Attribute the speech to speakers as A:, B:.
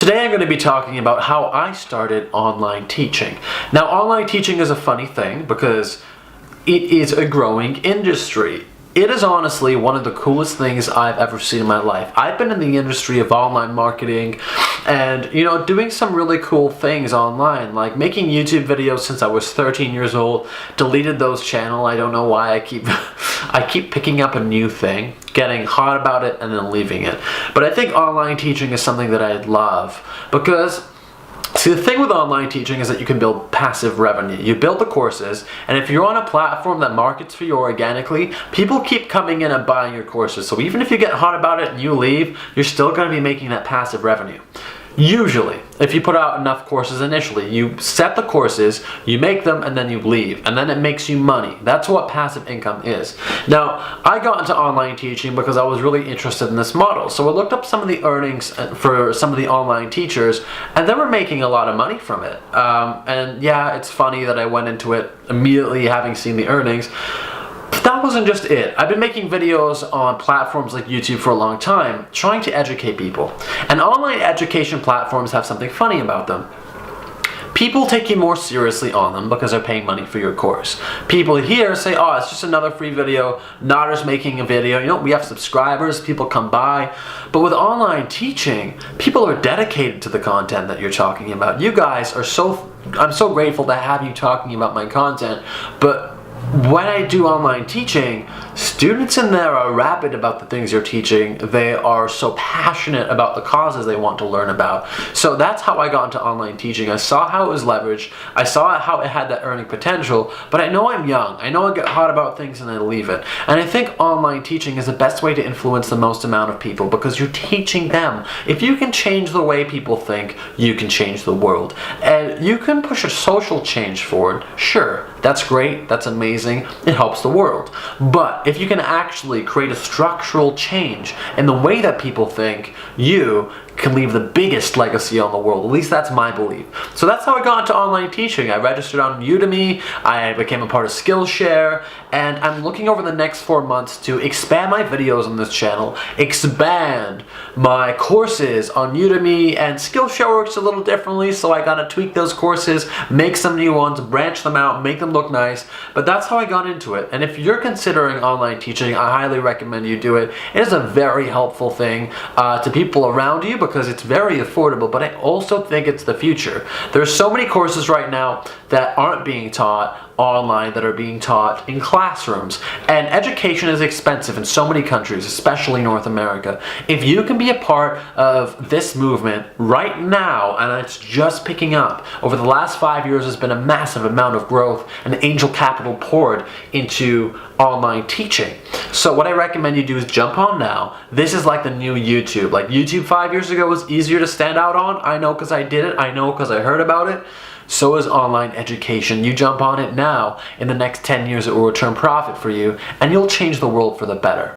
A: Today I'm going to be talking about how I started online teaching. Now, online teaching is a funny thing because it is a growing industry. It is honestly one of the coolest things I've ever seen in my life. I've been in the industry of online marketing and, doing some really cool things online, like making YouTube videos since I was 13 years old, deleted those channels. I don't know why I keep picking up a new thing, getting hot about it and then leaving it. But I think online teaching is something that I love because see, the thing with online teaching is that you can build passive revenue. You build the courses, and if you're on a platform that markets for you organically, people keep coming in and buying your courses. So even if you get hot about it and you leave, you're still going to be making that passive revenue. Usually, if you put out enough courses initially, you set the courses, you make them, and then you leave, and then it makes you money. That's what passive income is. Now, I got into online teaching because I was really interested in this model. So I looked up some of the earnings for some of the online teachers, and they were making a lot of money from it. And yeah, it's funny that I went into it immediately having seen the earnings. That wasn't just it. I've been making videos on platforms like YouTube for a long time, trying to educate people. And online education platforms have something funny about them. People take you more seriously on them because they're paying money for your course. People here say, oh, it's just another free video. Nader's making a video. We have subscribers, people come by. But with online teaching, people are dedicated to the content that you're talking about. You guys are I'm so grateful to have you talking about my content. But when I do online teaching, students in there are rabid about the things you're teaching. They are so passionate about the causes they want to learn about. So that's how I got into online teaching. I saw how it was leveraged. I saw how it had that earning potential, but I know I'm young. I know I get hot about things and I leave it. And I think online teaching is the best way to influence the most amount of people because you're teaching them. If you can change the way people think, you can change the world. And you can push a social change forward. Sure, that's great. That's amazing. It helps the world. But if you can actually create a structural change in the way that people think, you can leave the biggest legacy on the world. At least that's my belief. So that's how I got into online teaching. I registered on Udemy, I became a part of Skillshare, and I'm looking over the next 4 months to expand my videos on this channel, expand my courses on Udemy, and Skillshare works a little differently, so I gotta tweak those courses, make some new ones, branch them out, make them look nice. But that's how I got into it. And if you're considering online teaching, I highly recommend you do it. It is a very helpful thing to people around you because it's very affordable, but I also think it's the future. There's so many courses right now that aren't being taught online that are being taught in classrooms, and education is expensive in so many countries, especially North America. If you can be a part of this movement right now, and it's just picking up, over the last 5 years there's been a massive amount of growth and angel capital poured into online teaching. So what I recommend you do is jump on now. This is like the new YouTube. Like YouTube 5 years ago was easier to stand out on. I know because I did it. I know because I heard about it. So is online education. You jump on it now. In the next 10 years it will return profit for you and you'll change the world for the better.